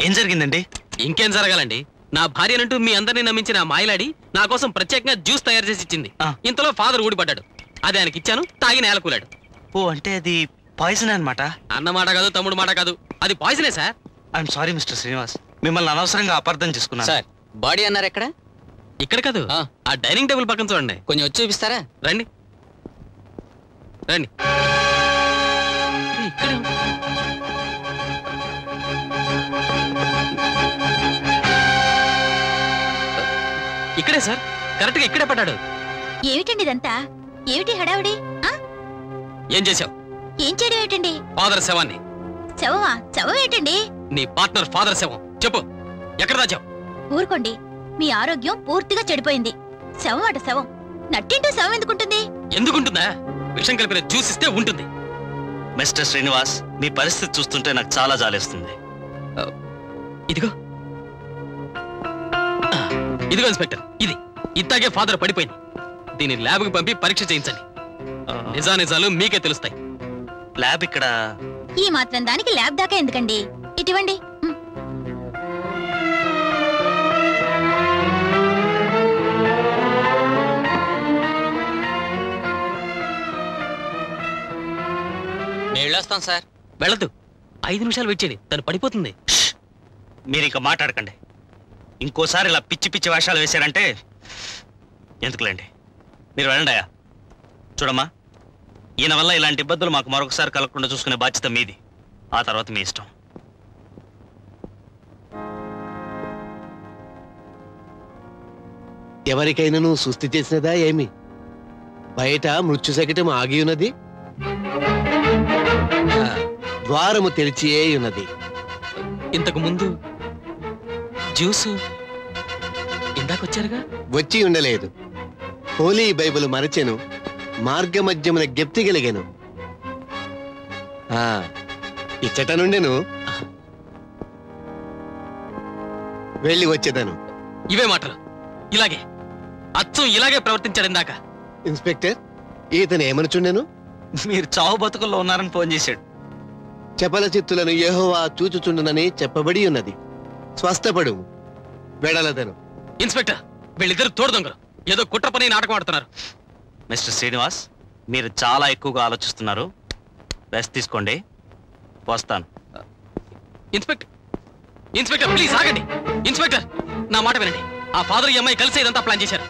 ఏం జరిగిందండి? ఇంకేం జరగాలండి? నా భార్యనంటూ మీ అందరినీ నమ్మించిన మాయలాడి నా కోసం ప్రత్యేకంగా జ్యూస్ తయారు చేసి ఇచ్చింది. ఇంతలో ఫాదర్ ఊడిపడ్డాడు. అది ఆయనకి ఇచ్చాను, తాగి నేలకూలాడు. ఓ, అంటే అది పాయిజన్ అన్నమాట. అన్నమాట కాదు, తమ్ముడు మాట కాదు, అది పాయిజనే sir. I am sorry mister Srinivas, మిమ్మల్ని అనవసరంగా అపార్థం చేసుకున్నాను. సార్, బాడీ అన్నారు ఎక్కడ? ఇక్కడ కాదు, ఆ డైనింగ్ టేబుల్ పక్కన చూడండి. కొంచెం వచ్చి చూపిస్తారా? రండి రండి. ఇక్కడే సార్, కరెక్ట్ గా ఇక్కడే పడ్డాడు. ఏమిటండి ఇదంతా? ఏమిటి హడావిడి? ఏం చేశావు? ఏం చేయడం ఏమిటండి? ఫాదర్ శవాన్ని. శవమా? శవం ఏంటండి? నీ పార్ట్నర్ ఫాదర్ శవం. చెప్పు, ఎక్కడ దాచావు? ఊరుకోండి, మీ ఆరోగ్యం పూర్తిగా చెడిపోయింది. శవం అట శవం, నట్టింటూ శవం ఎందుకుంటుంది? ఎందుకుంటుందా? విషం కలిపిన జ్యూస్ ఇస్తే ఉంటుంది. మిస్టర్ శ్రీనివాస్, మీ పరిస్థితి చూస్తుంటే నాకు చాలా జాలేస్తుంది. ఇదిగో ఇదిగో ఇన్స్పెక్టర్, ఇది ఇట్లాగే ఫాదర్ పడిపోయింది. దీన్ని ల్యాబ్కి పంపి పరీక్ష చేయించండి. నిజానిజాలు మీకే తెలుస్తాయి. ల్యాబ్ ఇక్కడ? ఈ మాత్రం దానికి ల్యాబ్ దాకా ఎందుకండి? ఇటువంటి వెళ్ళొస్తాం సార్. వెళ్ళదు, 5 నిమిషాలు వెయిట్ చేయండి, తను పడిపోతుంది. మీరు ఇక మాట్లాడకండి. ఇంకోసారి ఇలా పిచ్చి పిచ్చి వేషాలు వేశారంటే ఎందుకులేండి, మీరు వెళ్ళండి. చూడమ్మా, ఈయన వల్ల ఇలాంటి ఇబ్బందులు మాకు మరొకసారి కలగకుండా చూసుకునే బాధ్యత మీది. ఆ తర్వాత మీ ఇష్టం. ఎవరికైనా సుస్థి చేసినదా ఏమి? బయట మృత్యు శకటం ఆగి ఉన్నది, ద్వారము తెరిచియే ఉన్నది. ఇంతకు ముందు జ్యూసు ఇందాకొచ్చారుగా? వచ్చి ఉండలేదు. హోలీ బైబిల్ మరచెను, మార్గ మధ్యమున గెప్తిగలిగాను. ఇచ్చట నుండెను వెళ్ళి వచ్చేదాను. ఇవే మాటలు, ఇలాగే అచ్చం ఇలాగే ప్రవర్తించాడు ఇందాక. ఇన్స్పెక్టర్, ఈతను ఏమనుచుండెను? మీరు చావు బతుకుల్లో ఉన్నారని ఫోన్ చేశాడు. చపల చిత్తులను యెహోవా చూచుచుండునని చెప్పబడి ఉన్నది. స్వస్థపడు, వెడలదను. ఇన్స్పెక్టర్, వీళ్ళిద్దరు తోడు దొంగలు, ఏదో కుట్ర పని నాటకం ఆడుతున్నారు. మిస్టర్ శ్రీనివాస్, మీరు చాలా ఎక్కువగా ఆలోచిస్తున్నారు. రెస్ట్ తీసుకోండి, వస్తాను. ఇన్స్పెక్టర్, ఇన్స్పెక్టర్ ప్లీజ్ ఆగండి. ఇన్స్పెక్టర్, నా మాట వినండి. ఆ ఫాదర్ ఈ అమ్మాయి కలిసి ఇదంతా ప్లాన్ చేశారు.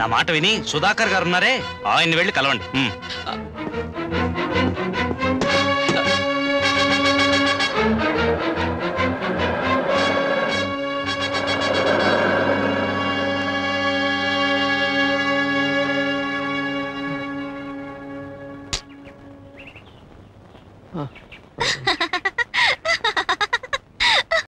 నా మాట విని సుధాకర్ గారు ఉన్నారే, ఆయన్ని వెళ్ళి కలవండి.